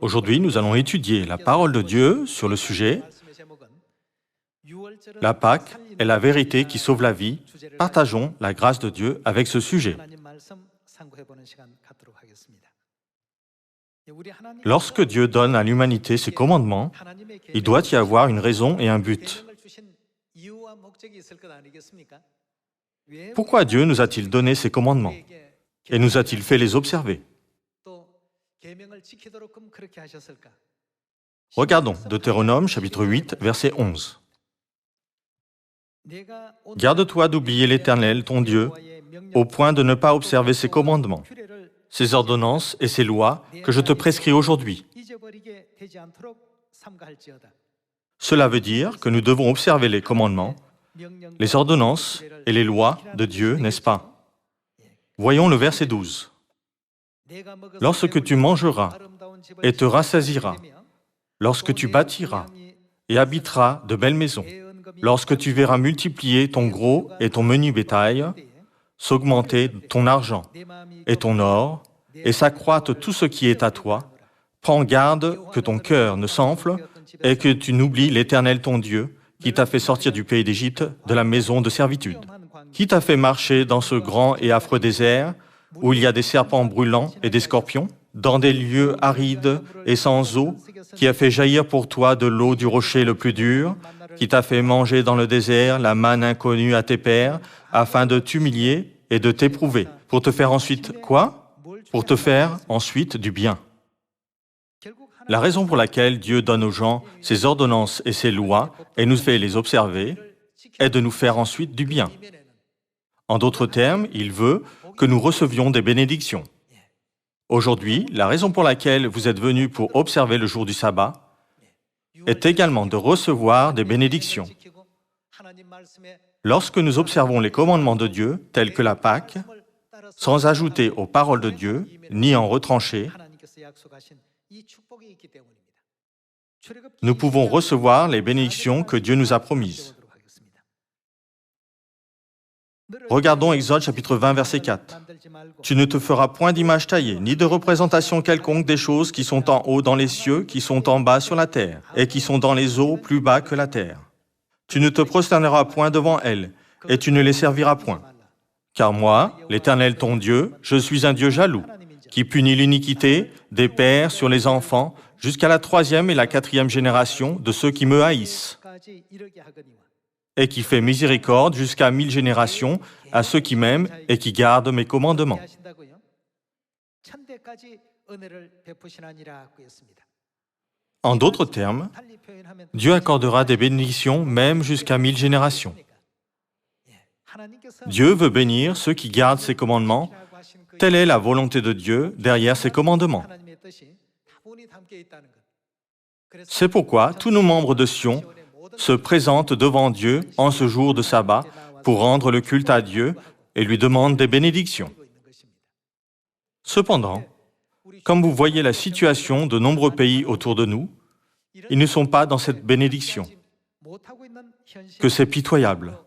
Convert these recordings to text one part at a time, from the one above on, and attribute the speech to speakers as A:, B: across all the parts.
A: Aujourd'hui, nous allons étudier la parole de Dieu sur le sujet « La Pâque est la vérité qui sauve la vie ». Partageons la grâce de Dieu avec ce sujet. Lorsque Dieu donne à l'humanité ses commandements, il doit y avoir une raison et un but. Pourquoi Dieu nous a-t-il donné ces commandements et nous a-t-il fait les observer? Regardons Deutéronome chapitre 8, verset 11. « Garde-toi d'oublier l'Éternel, ton Dieu, au point de ne pas observer ses commandements, ses ordonnances et ses lois que je te prescris aujourd'hui. » Cela veut dire que nous devons observer les commandements, les ordonnances et les lois de Dieu, n'est-ce pas? Voyons le verset 12. « Lorsque tu mangeras et te rassasieras, lorsque tu bâtiras et habiteras de belles maisons, lorsque tu verras multiplier ton gros et ton menu bétail, s'augmenter ton argent et ton or, et s'accroître tout ce qui est à toi, prends garde que ton cœur ne s'enfle et que tu n'oublies l'Éternel ton Dieu, qui t'a fait sortir du pays d'Égypte, de la maison de servitude, qui t'a fait marcher dans ce grand et affreux désert, où il y a des serpents brûlants et des scorpions, dans des lieux arides et sans eau, qui a fait jaillir pour toi de l'eau du rocher le plus dur, qui t'a fait manger dans le désert la manne inconnue à tes pères, afin de t'humilier et de t'éprouver, pour te faire ensuite quoi? Pour te faire ensuite du bien. La raison pour laquelle Dieu donne aux gens ses ordonnances et ses lois et nous fait les observer est de nous faire ensuite du bien. En d'autres termes, il veut que nous recevions des bénédictions. Aujourd'hui, la raison pour laquelle vous êtes venus pour observer le jour du sabbat est également de recevoir des bénédictions. Lorsque nous observons les commandements de Dieu, tels que la Pâque, sans ajouter aux paroles de Dieu, ni en retrancher, nous pouvons recevoir les bénédictions que Dieu nous a promises. Regardons Exode chapitre 20, verset 4. « Tu ne te feras point d'image taillée, ni de représentation quelconque des choses qui sont en haut dans les cieux, qui sont en bas sur la terre, et qui sont dans les eaux plus bas que la terre. Tu ne te prosterneras point devant elles, et tu ne les serviras point. Car moi, l'Éternel ton Dieu, je suis un Dieu jaloux, qui punit l'iniquité des pères sur les enfants, jusqu'à la 3e et la 4e génération de ceux qui me haïssent, et qui fait miséricorde jusqu'à 1000 générations à ceux qui m'aiment et qui gardent mes commandements. » En d'autres termes, Dieu accordera des bénédictions même jusqu'à 1000 générations. Dieu veut bénir ceux qui gardent ses commandements. Telle est la volonté de Dieu derrière ses commandements. C'est pourquoi tous nos membres de Sion se présentent devant Dieu en ce jour de sabbat pour rendre le culte à Dieu et lui demandent des bénédictions. Cependant, comme vous voyez la situation de nombreux pays autour de nous, ils ne sont pas dans cette bénédiction, que c'est pitoyable.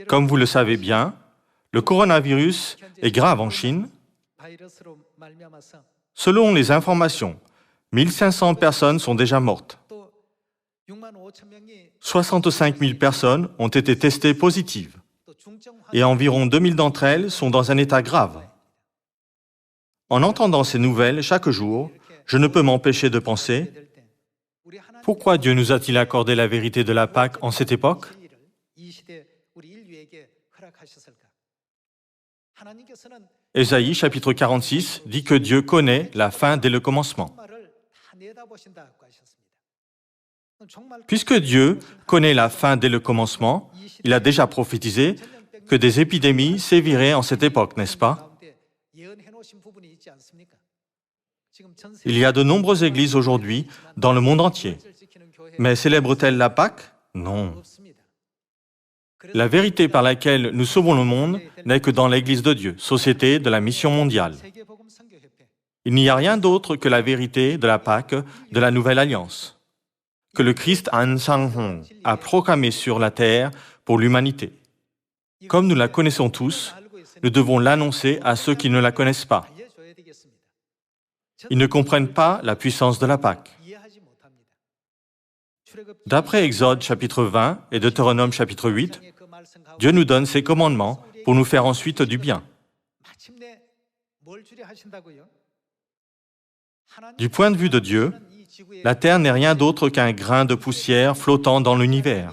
A: Comme vous le savez bien, le coronavirus est grave en Chine. Selon les informations, 1500 personnes sont déjà mortes. 65 000 personnes ont été testées positives et environ 2000 d'entre elles sont dans un état grave. En entendant ces nouvelles chaque jour, je ne peux m'empêcher de penser « Pourquoi Dieu nous a-t-il accordé la vérité de la Pâque en cette époque ?» Ésaïe chapitre 46 dit que Dieu connaît la fin dès le commencement. Puisque Dieu connaît la fin dès le commencement, il a déjà prophétisé que des épidémies séviraient en cette époque, n'est-ce pas? Il y a de nombreuses églises aujourd'hui dans le monde entier. Mais célèbrent-elles la Pâque? Non. La vérité par laquelle nous sauvons le monde n'est que dans l'Église de Dieu, société de la mission mondiale. Il n'y a rien d'autre que la vérité de la Pâque de la Nouvelle Alliance, que le Christ An Sang-hong a proclamé sur la terre pour l'humanité. Comme nous la connaissons tous, nous devons l'annoncer à ceux qui ne la connaissent pas. Ils ne comprennent pas la puissance de la Pâque. D'après Exode chapitre 20 et Deutéronome chapitre 8, Dieu nous donne ses commandements pour nous faire ensuite du bien. Du point de vue de Dieu, la Terre n'est rien d'autre qu'un grain de poussière flottant dans l'univers.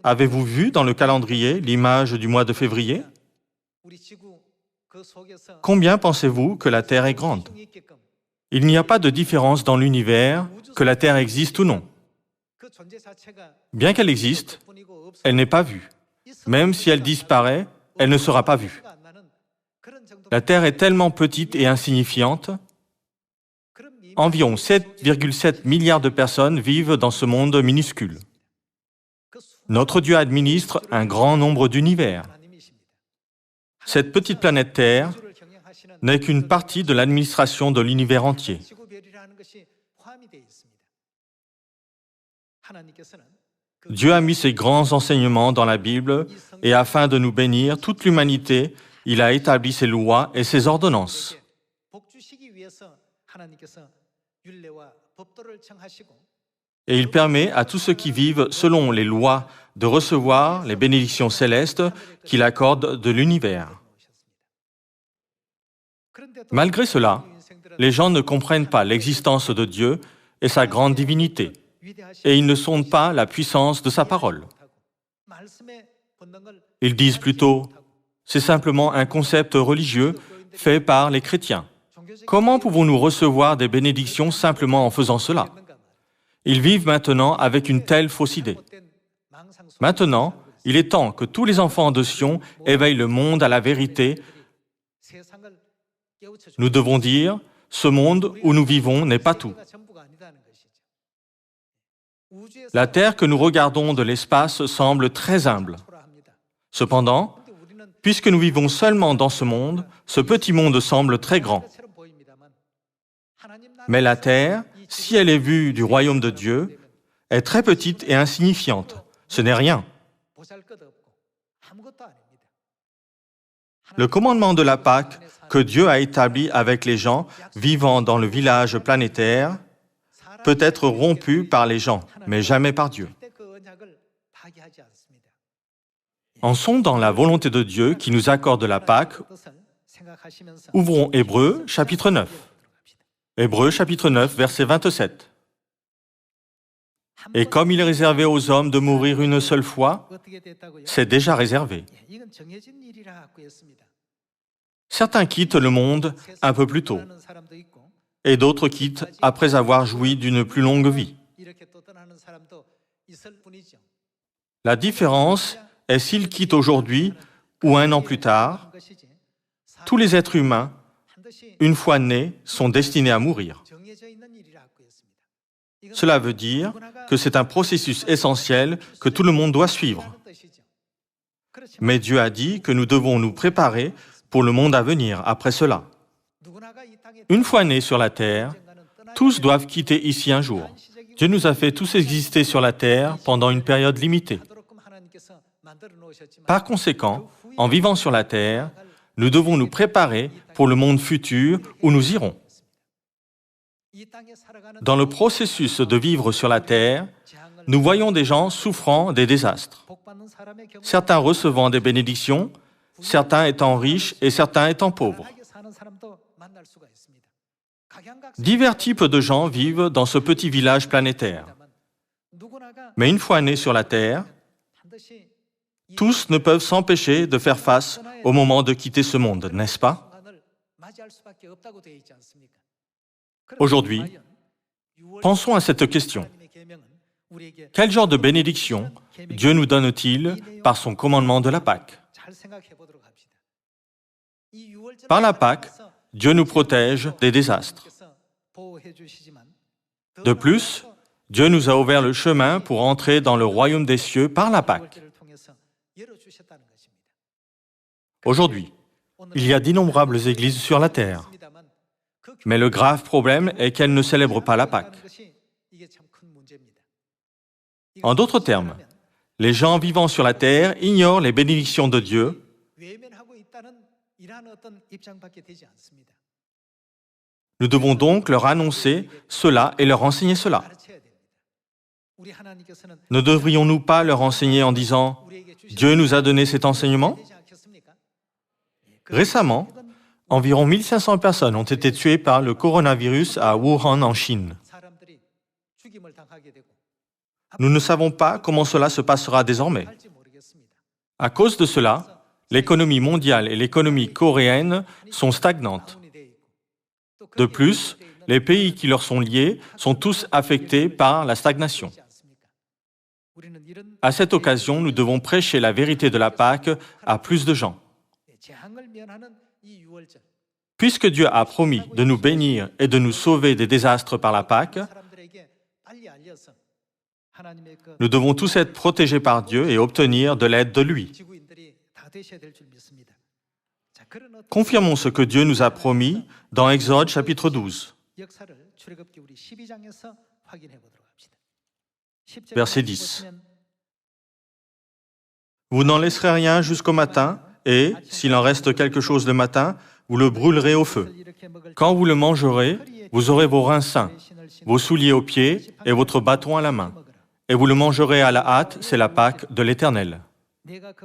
A: Avez-vous vu dans le calendrier l'image du mois de février? Combien pensez-vous que la Terre est grande? Il n'y a pas de différence dans l'univers que la Terre existe ou non. Bien qu'elle existe, elle n'est pas vue. Même si elle disparaît, elle ne sera pas vue. La Terre est tellement petite et insignifiante. Environ 7,7 milliards de personnes vivent dans ce monde minuscule. Notre Dieu administre un grand nombre d'univers. Cette petite planète Terre n'est qu'une partie de l'administration de l'univers entier. Dieu a mis ses grands enseignements dans la Bible et afin de nous bénir, toute l'humanité, il a établi ses lois et ses ordonnances. Et il permet à tous ceux qui vivent selon les lois de recevoir les bénédictions célestes qu'il accorde de l'univers. Malgré cela, les gens ne comprennent pas l'existence de Dieu et sa grande divinité, et ils ne sondent pas la puissance de sa parole. Ils disent plutôt, c'est simplement un concept religieux fait par les chrétiens. Comment pouvons-nous recevoir des bénédictions simplement en faisant cela? Ils vivent maintenant avec une telle fausse idée. Maintenant, il est temps que tous les enfants de Sion éveillent le monde à la vérité. Nous devons dire, ce monde où nous vivons n'est pas tout. La Terre que nous regardons de l'espace semble très humble. Cependant, puisque nous vivons seulement dans ce monde, ce petit monde semble très grand. Mais la Terre, si elle est vue du royaume de Dieu, est très petite et insignifiante. Ce n'est rien. Le commandement de la Pâque que Dieu a établi avec les gens vivant dans le village planétaire peut être rompu par les gens, mais jamais par Dieu. En sondant la volonté de Dieu qui nous accorde la Pâque, ouvrons Hébreux chapitre 9. Hébreux chapitre 9, verset 27. Et comme il est réservé aux hommes de mourir une seule fois, c'est déjà réservé. Certains quittent le monde un peu plus tôt, et d'autres quittent après avoir joui d'une plus longue vie. La différence est s'ils quittent aujourd'hui ou un an plus tard. Tous les êtres humains, une fois nés, sont destinés à mourir. Cela veut dire que c'est un processus essentiel que tout le monde doit suivre. Mais Dieu a dit que nous devons nous préparer pour le monde à venir après cela. Une fois nés sur la terre, tous doivent quitter ici un jour. Dieu nous a fait tous exister sur la terre pendant une période limitée. Par conséquent, en vivant sur la terre, nous devons nous préparer pour le monde futur où nous irons. Dans le processus de vivre sur la terre, nous voyons des gens souffrant des désastres. Certains recevant des bénédictions, certains étant riches et certains étant pauvres. Divers types de gens vivent dans ce petit village planétaire. Mais une fois nés sur la terre, tous ne peuvent s'empêcher de faire face au moment de quitter ce monde, n'est-ce pas? Aujourd'hui, pensons à cette question. Quel genre de bénédiction Dieu nous donne-t-il par son commandement de la Pâque? Par la Pâque, Dieu nous protège des désastres. De plus, Dieu nous a ouvert le chemin pour entrer dans le royaume des cieux par la Pâque. Aujourd'hui, il y a d'innombrables églises sur la terre. Mais le grave problème est qu'elles ne célèbrent pas la Pâque. En d'autres termes, les gens vivant sur la terre ignorent les bénédictions de Dieu Nous devons donc leur annoncer cela et leur enseigner cela. Ne devrions-nous pas leur enseigner en disant « Dieu nous a donné cet enseignement » Récemment, environ 1500 personnes ont été tuées par le coronavirus à Wuhan, en Chine. Nous ne savons pas comment cela se passera désormais. À cause de cela, l'économie mondiale et l'économie coréenne sont stagnantes. De plus, les pays qui leur sont liés sont tous affectés par la stagnation. À cette occasion, nous devons prêcher la vérité de la Pâque à plus de gens. Puisque Dieu a promis de nous bénir et de nous sauver des désastres par la Pâque, nous devons tous être protégés par Dieu et obtenir de l'aide de lui. Confirmons ce que Dieu nous a promis dans Exode chapitre 12. Verset 10. Vous n'en laisserez rien jusqu'au matin, et, s'il en reste quelque chose le matin, vous le brûlerez au feu. Quand vous le mangerez, vous aurez vos reins sains, vos souliers aux pieds et votre bâton à la main. Et vous le mangerez à la hâte, c'est la Pâque de l'Éternel.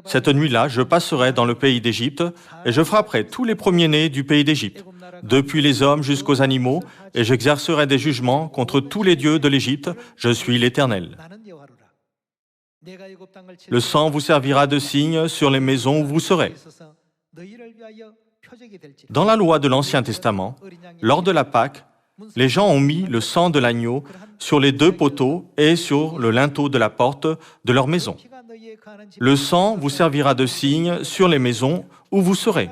A: Cette nuit-là, je passerai dans le pays d'Égypte, et je frapperai tous les premiers-nés du pays d'Égypte, depuis les hommes jusqu'aux animaux, et j'exercerai des jugements contre tous les dieux de l'Égypte, je suis l'Éternel. Le sang vous servira de signe sur les maisons où vous serez. Dans la loi de l'Ancien Testament, lors de la Pâque, les gens ont mis le sang de l'agneau sur les 2 poteaux et sur le linteau de la porte de leur maison. Le sang vous servira de signe sur les maisons où vous serez.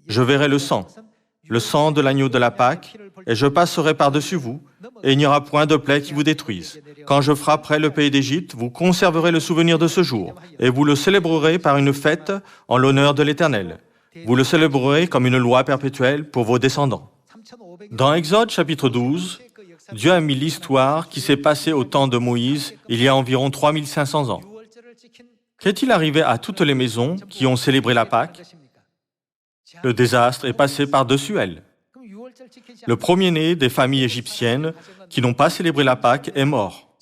A: Je verrai le sang de l'agneau de la Pâque, et je passerai par-dessus vous, et il n'y aura point de plaie qui vous détruise. Quand je frapperai le pays d'Égypte, vous conserverez le souvenir de ce jour, et vous le célébrerez par une fête en l'honneur de l'Éternel. Vous le célébrerez comme une loi perpétuelle pour vos descendants. Dans Exode chapitre 12, Dieu a mis l'histoire qui s'est passée au temps de Moïse il y a environ 3500 ans. Qu'est-il arrivé à toutes les maisons qui ont célébré la Pâque? Le désastre est passé par-dessus elles. Le premier-né des familles égyptiennes qui n'ont pas célébré la Pâque est mort.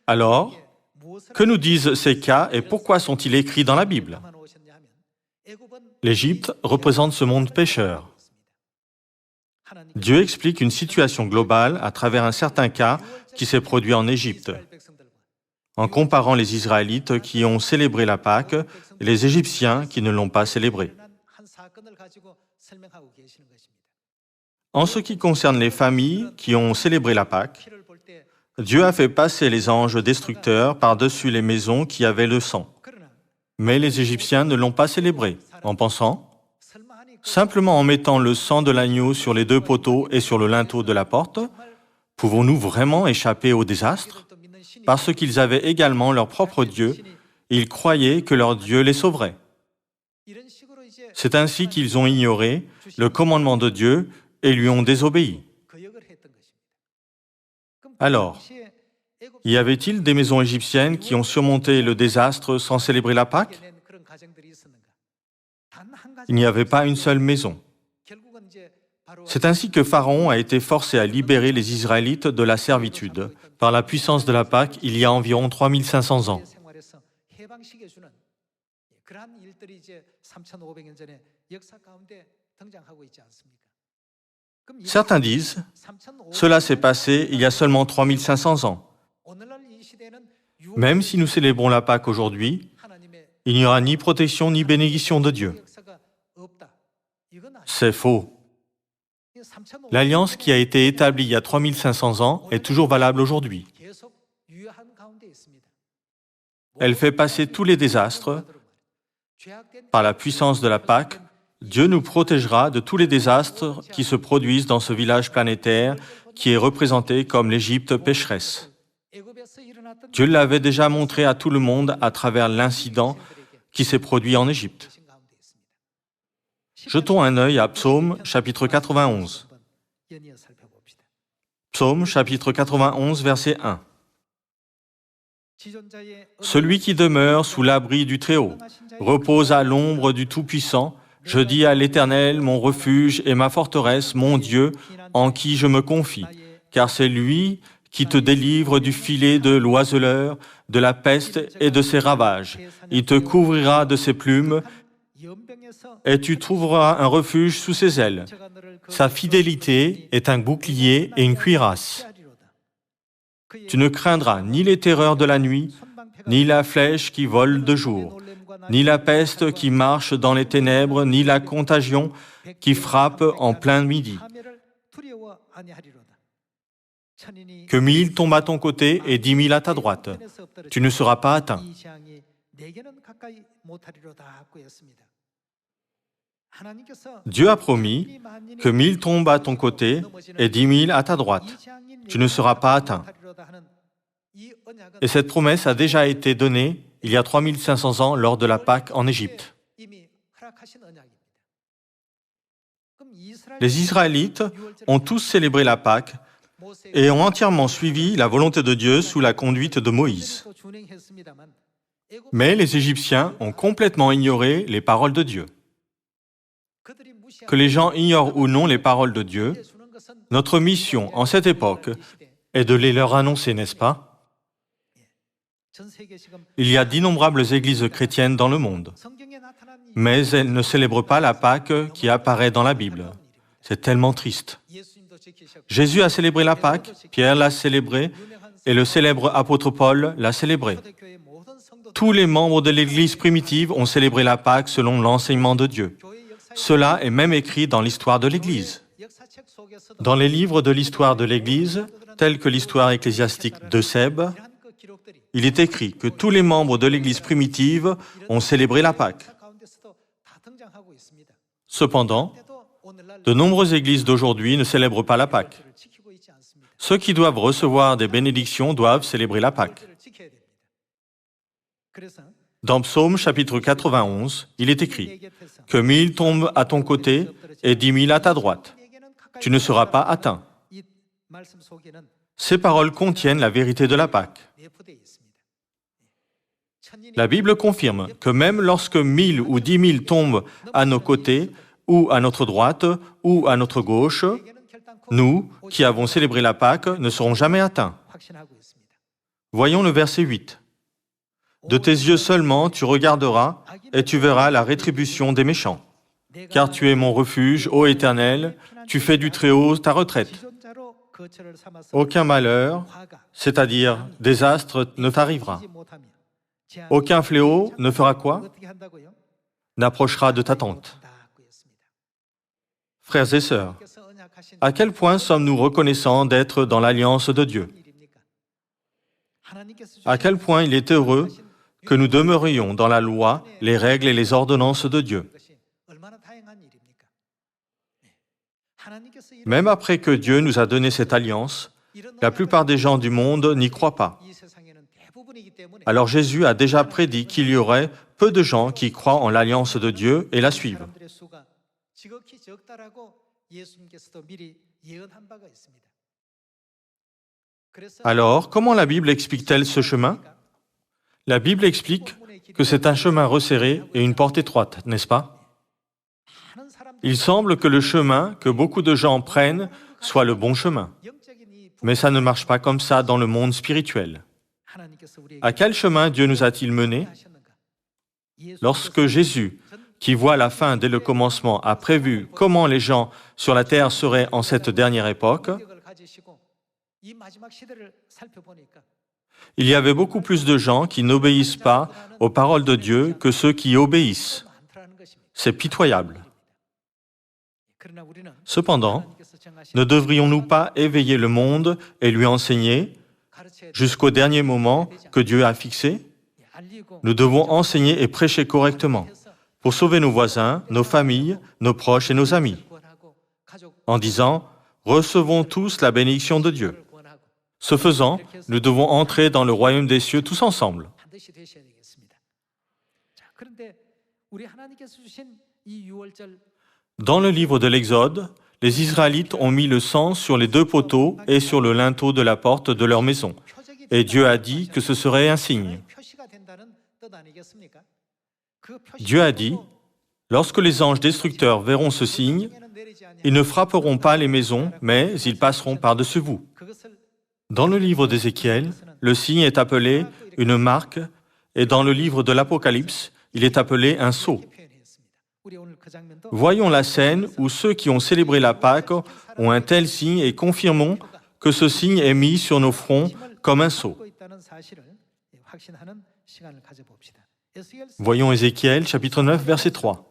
A: Alors, que nous disent ces cas et pourquoi sont-ils écrits dans la Bible? L'Égypte représente ce monde pécheur. Dieu explique une situation globale à travers un certain cas qui s'est produit en Égypte, en comparant les Israélites qui ont célébré la Pâque et les Égyptiens qui ne l'ont pas célébrée. En ce qui concerne les familles qui ont célébré la Pâque, Dieu a fait passer les anges destructeurs par-dessus les maisons qui avaient le sang. Mais les Égyptiens ne l'ont pas célébré, en pensant, simplement en mettant le sang de l'agneau sur les 2 poteaux et sur le linteau de la porte, pouvons-nous vraiment échapper au désastre? Parce qu'ils avaient également leur propre Dieu, et ils croyaient que leur Dieu les sauverait. C'est ainsi qu'ils ont ignoré le commandement de Dieu et lui ont désobéi. Alors, y avait-il des maisons égyptiennes qui ont surmonté le désastre sans célébrer la Pâque? Il n'y avait pas une seule maison. C'est ainsi que Pharaon a été forcé à libérer les Israélites de la servitude par la puissance de la Pâque il y a environ 3500 ans. Certains disent, cela s'est passé il y a seulement 3500 ans. Même si nous célébrons la Pâque aujourd'hui, il n'y aura ni protection ni bénédiction de Dieu. C'est faux. L'alliance qui a été établie il y a 3500 ans est toujours valable aujourd'hui. Elle fait passer tous les désastres. Par la puissance de la Pâque, Dieu nous protégera de tous les désastres qui se produisent dans ce village planétaire qui est représenté comme l'Égypte pécheresse. Dieu l'avait déjà montré à tout le monde à travers l'incident qui s'est produit en Égypte. Jetons un œil à Psaume chapitre 91. Psaume chapitre 91, verset 1. Celui qui demeure sous l'abri du Très-Haut repose à l'ombre du Tout-Puissant. Je dis à l'Éternel, mon refuge et ma forteresse, mon Dieu, en qui je me confie, car c'est lui qui te délivre du filet de l'oiseleur, de la peste et de ses ravages. Il te couvrira de ses plumes et tu trouveras un refuge sous ses ailes. Sa fidélité est un bouclier et une cuirasse. Tu ne craindras ni les terreurs de la nuit, ni la flèche qui vole de jour, ni la peste qui marche dans les ténèbres, ni la contagion qui frappe en plein midi. Que 1000 tombent à ton côté et 10 000 à ta droite, tu ne seras pas atteint. Dieu a promis que 1000 tombent à ton côté et 10 000 à ta droite, tu ne seras pas atteint. Et cette promesse a déjà été donnée il y a 3500 ans lors de la Pâque en Égypte. Les Israélites ont tous célébré la Pâque et ont entièrement suivi la volonté de Dieu sous la conduite de Moïse. Mais les Égyptiens ont complètement ignoré les paroles de Dieu. Que les gens ignorent ou non les paroles de Dieu, notre mission en cette époque est de les leur annoncer, n'est-ce pas? Il y a d'innombrables églises chrétiennes dans le monde, mais elles ne célèbrent pas la Pâque qui apparaît dans la Bible. C'est tellement triste. Jésus a célébré la Pâque, Pierre l'a célébrée, et le célèbre apôtre Paul l'a célébrée. Tous les membres de l'Église primitive ont célébré la Pâque selon l'enseignement de Dieu. Cela est même écrit dans l'histoire de l'Église. Dans les livres de l'histoire de l'Église, tels que l'histoire ecclésiastique de Sèbe, il est écrit que tous les membres de l'Église primitive ont célébré la Pâque. Cependant, de nombreuses églises d'aujourd'hui ne célèbrent pas la Pâque. Ceux qui doivent recevoir des bénédictions doivent célébrer la Pâque. Dans Psaume chapitre 91, il est écrit que 1000 tombent à ton côté et 10 000 à ta droite. Tu ne seras pas atteint. Ces paroles contiennent la vérité de la Pâque. La Bible confirme que même lorsque 1000 ou 10 000 tombent à nos côtés, ou à notre droite, ou à notre gauche, nous, qui avons célébré la Pâque, ne serons jamais atteints. Voyons le verset 8. De tes yeux seulement tu regarderas, et tu verras la rétribution des méchants. Car tu es mon refuge, ô Éternel, tu fais du Très-Haut ta retraite. Aucun malheur, c'est-à-dire désastre, ne t'arrivera. Aucun fléau ne fera quoi? N'approchera de ta tente. Frères et sœurs, à quel point sommes-nous reconnaissants d'être dans l'alliance de Dieu? À quel point il est heureux que nous demeurions dans la loi, les règles et les ordonnances de Dieu. Même après que Dieu nous a donné cette alliance, la plupart des gens du monde n'y croient pas. Alors Jésus a déjà prédit qu'il y aurait peu de gens qui croient en l'alliance de Dieu et la suivent. Alors, comment la Bible explique-t-elle ce chemin? La Bible explique que c'est un chemin resserré et une porte étroite, n'est-ce pas? Il semble que le chemin que beaucoup de gens prennent soit le bon chemin. Mais ça ne marche pas comme ça dans le monde spirituel. À quel chemin Dieu nous a-t-il menés? Lorsque Jésus, qui voit la fin dès le commencement, a prévu comment les gens sur la terre seraient en cette dernière époque, il y avait beaucoup plus de gens qui n'obéissent pas aux paroles de Dieu que ceux qui y obéissent. C'est pitoyable. Cependant, ne devrions-nous pas éveiller le monde et lui enseigner jusqu'au dernier moment que Dieu a fixé? Nous devons enseigner et prêcher correctement pour sauver nos voisins, nos familles, nos proches et nos amis, en disant « Recevons tous la bénédiction de Dieu ». Ce faisant, nous devons entrer dans le royaume des cieux tous ensemble. Dans le livre de l'Exode, les Israélites ont mis le sang sur les 2 poteaux et sur le linteau de la porte de leur maison. et Dieu a dit que ce serait un signe. Dieu a dit, lorsque les anges destructeurs verront ce signe, ils ne frapperont pas les maisons, mais ils passeront par-dessus vous. Dans le livre d'Ézéchiel, le signe est appelé une marque, et dans le livre de l'Apocalypse, il est appelé un sceau. Voyons la scène où ceux qui ont célébré la Pâque ont un tel signe et confirmons que ce signe est mis sur nos fronts comme un sceau. Voyons Ézéchiel, chapitre 9, verset 3.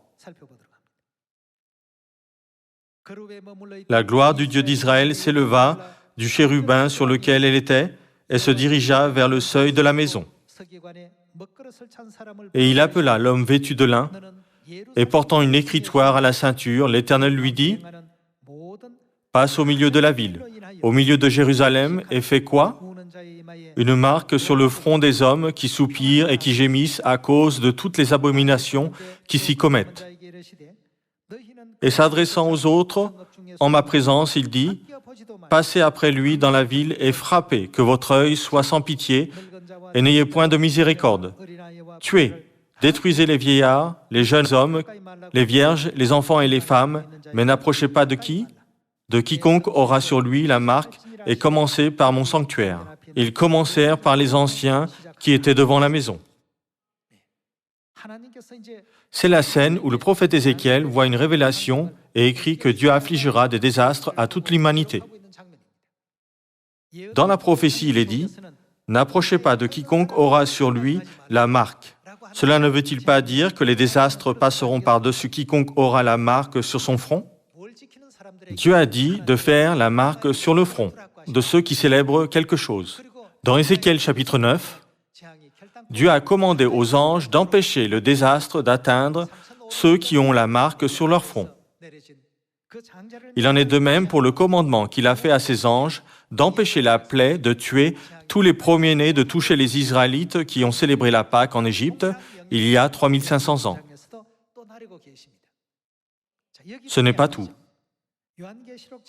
A: La gloire du Dieu d'Israël s'éleva du chérubin sur lequel elle était et se dirigea vers le seuil de la maison. Et il appela l'homme vêtu de lin, et portant une écritoire à la ceinture, l'Éternel lui dit, « Passe au milieu de la ville, au milieu de Jérusalem, et fais quoi? Une marque sur le front des hommes qui soupirent et qui gémissent à cause de toutes les abominations qui s'y commettent. » Et s'adressant aux autres, en ma présence, il dit, « Passez après lui dans la ville et frappez, que votre œil soit sans pitié, et n'ayez point de miséricorde. Tuez, détruisez les vieillards, les jeunes hommes, les vierges, les enfants et les femmes, mais n'approchez pas de qui? De quiconque aura sur lui la marque, et commencez par mon sanctuaire. » Ils commencèrent par les anciens qui étaient devant la maison. C'est la scène où le prophète Ézéchiel voit une révélation et écrit que Dieu affligera des désastres à toute l'humanité. Dans la prophétie, il est dit, « N'approchez pas de quiconque aura sur lui la marque. » Cela ne veut-il pas dire que les désastres passeront par-dessus quiconque aura la marque sur son front? Dieu a dit de faire la marque sur le front de ceux qui célèbrent quelque chose. Dans Ézéchiel chapitre 9, Dieu a commandé aux anges d'empêcher le désastre d'atteindre ceux qui ont la marque sur leur front. Il en est de même pour le commandement qu'il a fait à ses anges d'empêcher la plaie de tuer tous les premiers-nés de toucher les Israélites qui ont célébré la Pâque en Égypte il y a 3500 ans. Ce n'est pas tout.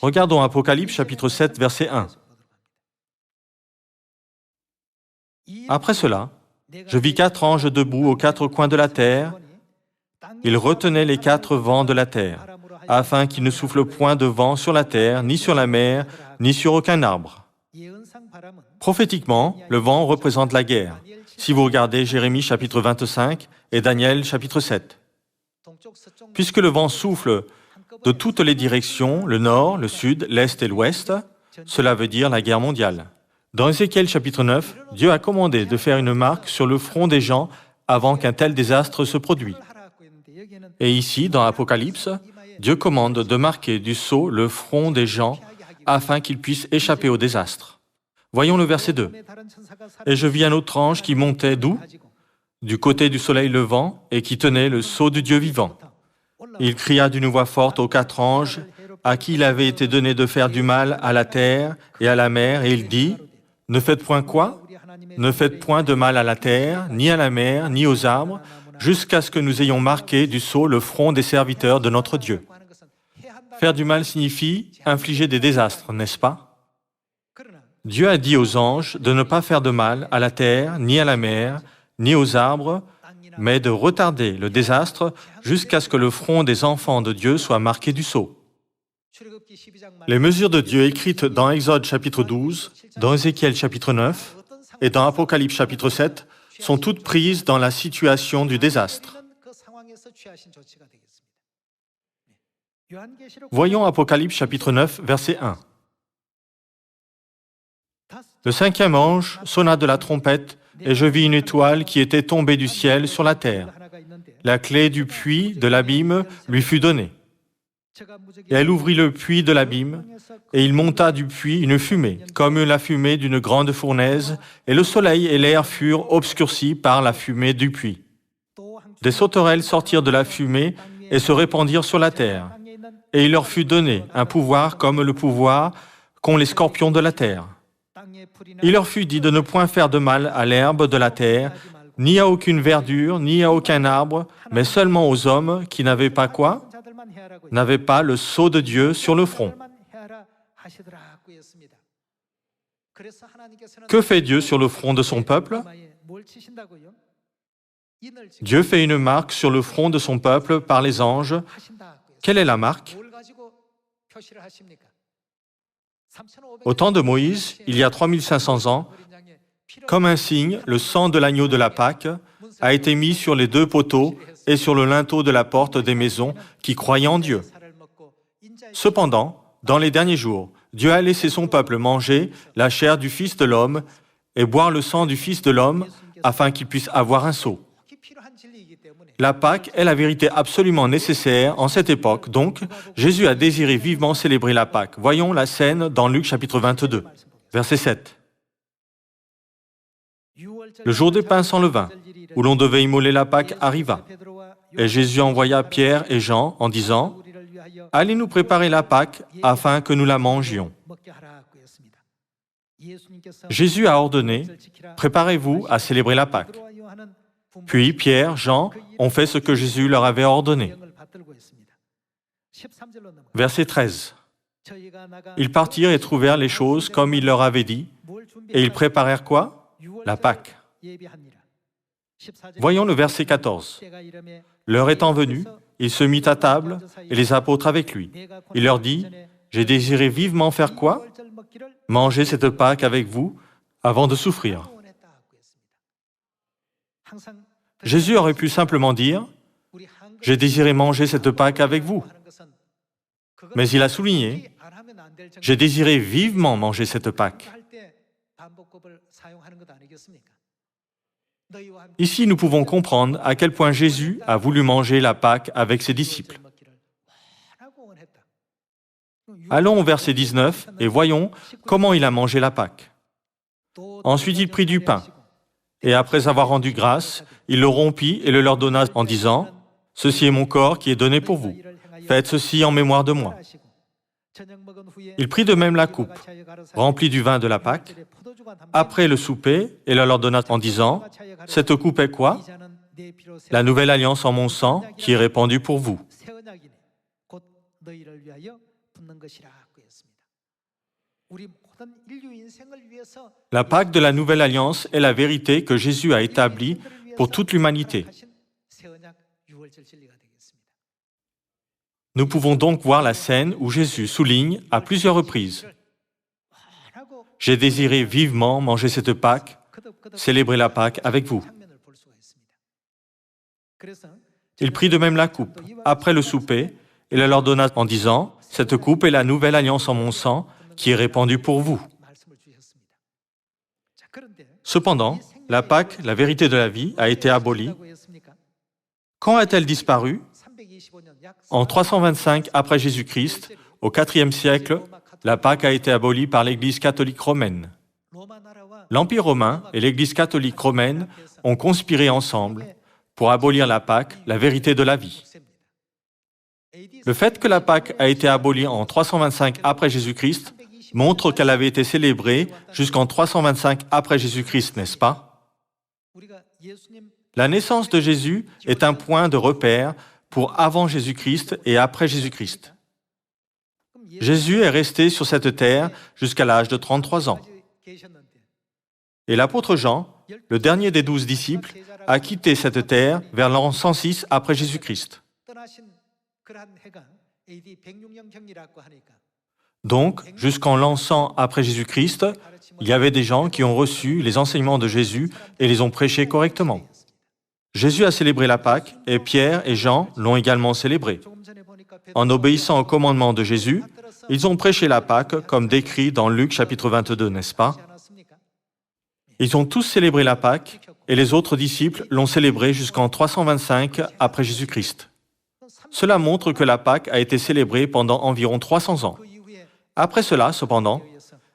A: Regardons Apocalypse chapitre 7, verset 1. Après cela, je vis 4 anges debout aux 4 coins de la terre. Ils retenaient les 4 vents de la terre, afin qu'il ne souffle point de vent sur la terre, ni sur la mer, ni sur aucun arbre. Prophétiquement, le vent représente la guerre, si vous regardez Jérémie chapitre 25 et Daniel chapitre 7. Puisque le vent souffle de toutes les directions, le nord, le sud, l'est et l'ouest, cela veut dire la guerre mondiale. Dans Ézéchiel chapitre 9, Dieu a commandé de faire une marque sur le front des gens avant qu'un tel désastre se produise. Et ici, dans Apocalypse, Dieu commande de marquer du sceau le front des gens afin qu'ils puissent échapper au désastre. Voyons le verset 2. « Et je vis un autre ange qui montait d'où? Du côté du soleil levant et qui tenait le sceau du Dieu vivant. Il cria d'une voix forte aux 4 anges à qui il avait été donné de faire du mal à la terre et à la mer, et il dit, « Ne faites point quoi? Ne faites point de mal à la terre, ni à la mer, ni aux arbres, jusqu'à ce que nous ayons marqué du sceau le front des serviteurs de notre Dieu. » Faire du mal signifie infliger des désastres, n'est-ce pas? Dieu a dit aux anges de ne pas faire de mal à la terre, ni à la mer, ni aux arbres, mais de retarder le désastre jusqu'à ce que le front des enfants de Dieu soit marqué du sceau. Les mesures de Dieu écrites dans Exode chapitre 12, dans Ézéchiel chapitre 9 et dans Apocalypse chapitre 7 sont toutes prises dans la situation du désastre. Voyons Apocalypse chapitre 9, verset 1. Le 5e ange sonna de la trompette, et je vis une étoile qui était tombée du ciel sur la terre. La clé du puits de l'abîme lui fut donnée. Et elle ouvrit le puits de l'abîme, et il monta du puits une fumée, comme la fumée d'une grande fournaise, et le soleil et l'air furent obscurcis par la fumée du puits. Des sauterelles sortirent de la fumée et se répandirent sur la terre. Et il leur fut donné un pouvoir comme le pouvoir qu'ont les scorpions de la terre. Il leur fut dit de ne point faire de mal à l'herbe de la terre, ni à aucune verdure, ni à aucun arbre, mais seulement aux hommes qui n'avaient pas quoi? N'avaient pas le sceau de Dieu sur le front. Que fait Dieu sur le front de son peuple? Dieu fait une marque sur le front de son peuple par les anges. Quelle est la marque? Au temps de Moïse, il y a 3500 ans, comme un signe, le sang de l'agneau de la Pâque a été mis sur les 2 poteaux et sur le linteau de la porte des maisons qui croyaient en Dieu. Cependant, dans les derniers jours, Dieu a laissé son peuple manger la chair du Fils de l'homme et boire le sang du Fils de l'homme afin qu'il puisse avoir un sceau. La Pâque est la vérité absolument nécessaire en cette époque, donc Jésus a désiré vivement célébrer la Pâque. Voyons la scène dans Luc chapitre 22, verset 7. Le jour des pains sans levain, où l'on devait immoler la Pâque, arriva. Et Jésus envoya Pierre et Jean en disant, « Allez nous préparer la Pâque afin que nous la mangions. » Jésus a ordonné, « Préparez-vous à célébrer la Pâque. » Puis Pierre, Jean ont fait ce que Jésus leur avait ordonné. Verset 13. Ils partirent et trouvèrent les choses comme il leur avait dit, et ils préparèrent quoi? La Pâque. Voyons le verset 14. L'heure étant venue, il se mit à table et les apôtres avec lui. Il leur dit, « J'ai désiré vivement faire quoi? Manger cette Pâque avec vous avant de souffrir. » Jésus aurait pu simplement dire, « J'ai désiré manger cette Pâque avec vous. » Mais il a souligné, « J'ai désiré vivement manger cette Pâque. » Ici, nous pouvons comprendre à quel point Jésus a voulu manger la Pâque avec ses disciples. Allons au verset 19 et voyons comment il a mangé la Pâque. Ensuite, il prit du pain, et après avoir rendu grâce, il le rompit et le leur donna en disant, « Ceci est mon corps qui est donné pour vous. Faites ceci en mémoire de moi. » Il prit de même la coupe, remplie du vin de la Pâque, après le souper, et le leur donna en disant, « Cette coupe est quoi? La nouvelle alliance en mon sang qui est répandue pour vous. » La Pâque de la Nouvelle Alliance est la vérité que Jésus a établie pour toute l'humanité. Nous pouvons donc voir la scène où Jésus souligne à plusieurs reprises, « J'ai désiré vivement manger cette Pâque, célébrer la Pâque avec vous. » Il prit de même la coupe, après le souper, et la leur donna en disant, « Cette coupe est la nouvelle alliance en mon sang, qui est répandue pour vous. » Cependant, la Pâque, la vérité de la vie, a été abolie. Quand a-t-elle disparu? En 325 après Jésus-Christ, au IVe siècle, la Pâque a été abolie par l'Église catholique romaine. L'Empire romain et l'Église catholique romaine ont conspiré ensemble pour abolir la Pâque, la vérité de la vie. Le fait que la Pâque a été abolie en 325 après Jésus-Christ montre qu'elle avait été célébrée jusqu'en 325 après Jésus-Christ, n'est-ce pas? La naissance de Jésus est un point de repère pour avant Jésus-Christ et après Jésus-Christ. Jésus est resté sur cette terre jusqu'à l'âge de 33 ans. Et l'apôtre Jean, le dernier des 12 disciples, a quitté cette terre vers l'an 106 après Jésus-Christ. Donc, jusqu'en l'an 100 après Jésus-Christ, il y avait des gens qui ont reçu les enseignements de Jésus et les ont prêchés correctement. Jésus a célébré la Pâque et Pierre et Jean l'ont également célébrée. En obéissant au commandement de Jésus, ils ont prêché la Pâque comme décrit dans Luc chapitre 22, n'est-ce pas? Ils ont tous célébré la Pâque et les autres disciples l'ont célébrée jusqu'en 325 après Jésus-Christ. Cela montre que la Pâque a été célébrée pendant environ 300 ans. Après cela, cependant,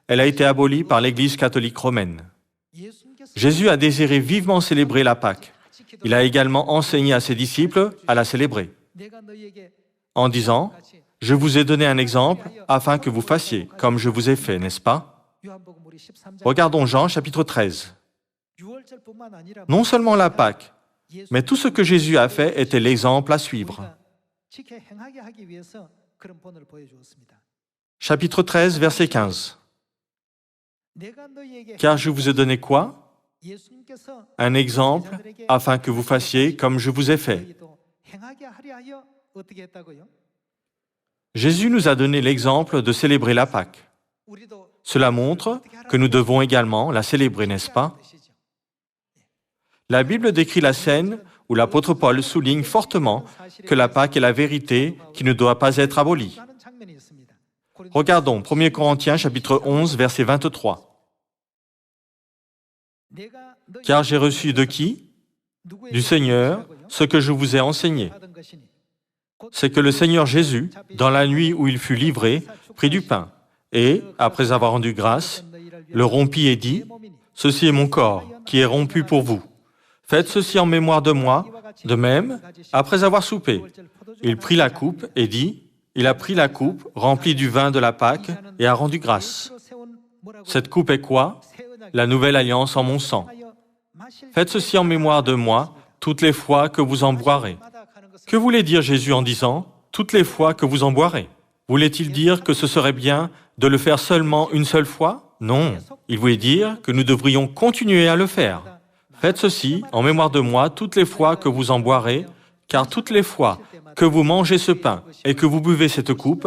A: elle a été abolie par l'Église catholique romaine. Jésus a désiré vivement célébrer la Pâque. Il a également enseigné à ses disciples à la célébrer, en disant, « Je vous ai donné un exemple afin que vous fassiez comme je vous ai fait, n'est-ce pas? » Regardons Jean chapitre 13. Non seulement la Pâque, mais tout ce que Jésus a fait était l'exemple à suivre. Chapitre 13, verset 15. Car je vous ai donné quoi? Un exemple, afin que vous fassiez comme je vous ai fait. Jésus nous a donné l'exemple de célébrer la Pâque. Cela montre que nous devons également la célébrer, n'est-ce pas? La Bible décrit la scène où l'apôtre Paul souligne fortement que la Pâque est la vérité qui ne doit pas être abolie. Regardons 1 Corinthiens chapitre 11, verset 23. Car j'ai reçu de qui? Du Seigneur, ce que je vous ai enseigné. C'est que le Seigneur Jésus, dans la nuit où il fut livré, prit du pain, et, après avoir rendu grâce, le rompit et dit, « Ceci est mon corps, qui est rompu pour vous. Faites ceci en mémoire de moi. » De même, après avoir soupé, il prit la coupe et dit, « Il a pris la coupe, remplie du vin de la Pâque, et a rendu grâce. Cette coupe est quoi? La nouvelle alliance en mon sang. Faites ceci en mémoire de moi, toutes les fois que vous en boirez. » Que voulait dire Jésus en disant « toutes les fois que vous en boirez » ? Voulait-il dire que ce serait bien de le faire seulement une seule fois? Non, il voulait dire que nous devrions continuer à le faire. Faites ceci en mémoire de moi toutes les fois que vous en boirez, car toutes les fois que vous mangez ce pain et que vous buvez cette coupe,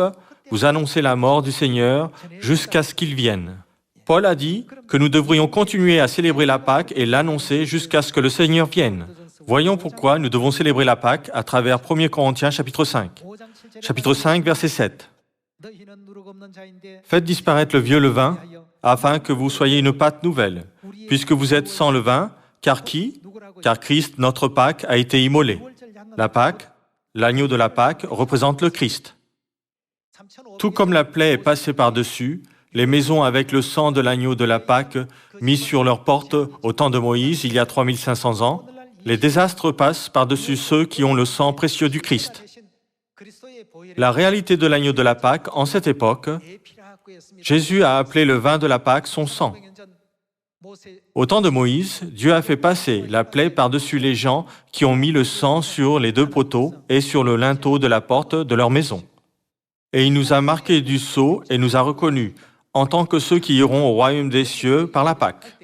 A: vous annoncez la mort du Seigneur jusqu'à ce qu'il vienne. Paul a dit que nous devrions continuer à célébrer la Pâque et l'annoncer jusqu'à ce que le Seigneur vienne. Voyons pourquoi nous devons célébrer la Pâque à travers 1 Corinthiens chapitre 5. Chapitre 5, verset 7. Faites disparaître le vieux levain, afin que vous soyez une pâte nouvelle, puisque vous êtes sans levain, car qui? Car Christ, notre Pâque, a été immolé. La Pâque, l'agneau de la Pâque, représente le Christ. Tout comme la plaie est passée par-dessus, les maisons avec le sang de l'agneau de la Pâque mis sur leurs portes au temps de Moïse, il y a 3500 ans, les désastres passent par-dessus ceux qui ont le sang précieux du Christ. La réalité de l'agneau de la Pâque, en cette époque, Jésus a appelé le vin de la Pâque son sang. Au temps de Moïse, Dieu a fait passer la plaie par-dessus les gens qui ont mis le sang sur les deux poteaux et sur le linteau de la porte de leur maison. Et il nous a marqués du sceau et nous a reconnus en tant que ceux qui iront au royaume des cieux par la Pâque.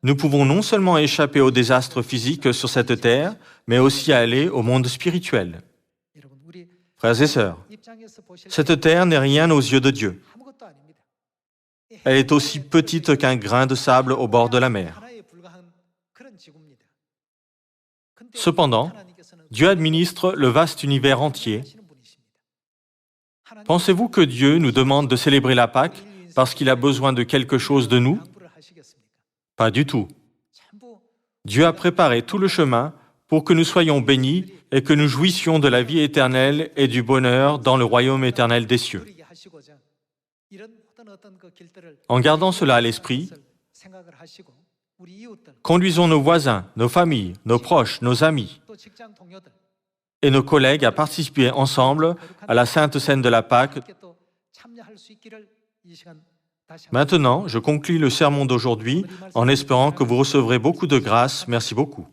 A: Nous pouvons non seulement échapper aux désastres physiques sur cette terre, mais aussi aller au monde spirituel. Frères et sœurs, cette terre n'est rien aux yeux de Dieu. Elle est aussi petite qu'un grain de sable au bord de la mer. Cependant, Dieu administre le vaste univers entier. Pensez-vous que Dieu nous demande de célébrer la Pâque parce qu'il a besoin de quelque chose de nous? Pas du tout. Dieu a préparé tout le chemin pour que nous soyons bénis et que nous jouissions de la vie éternelle et du bonheur dans le royaume éternel des cieux. En gardant cela à l'esprit, conduisons nos voisins, nos familles, nos proches, nos amis et nos collègues à participer ensemble à la sainte scène de la Pâque. Maintenant, je conclus le sermon d'aujourd'hui en espérant que vous recevrez beaucoup de grâce. Merci beaucoup.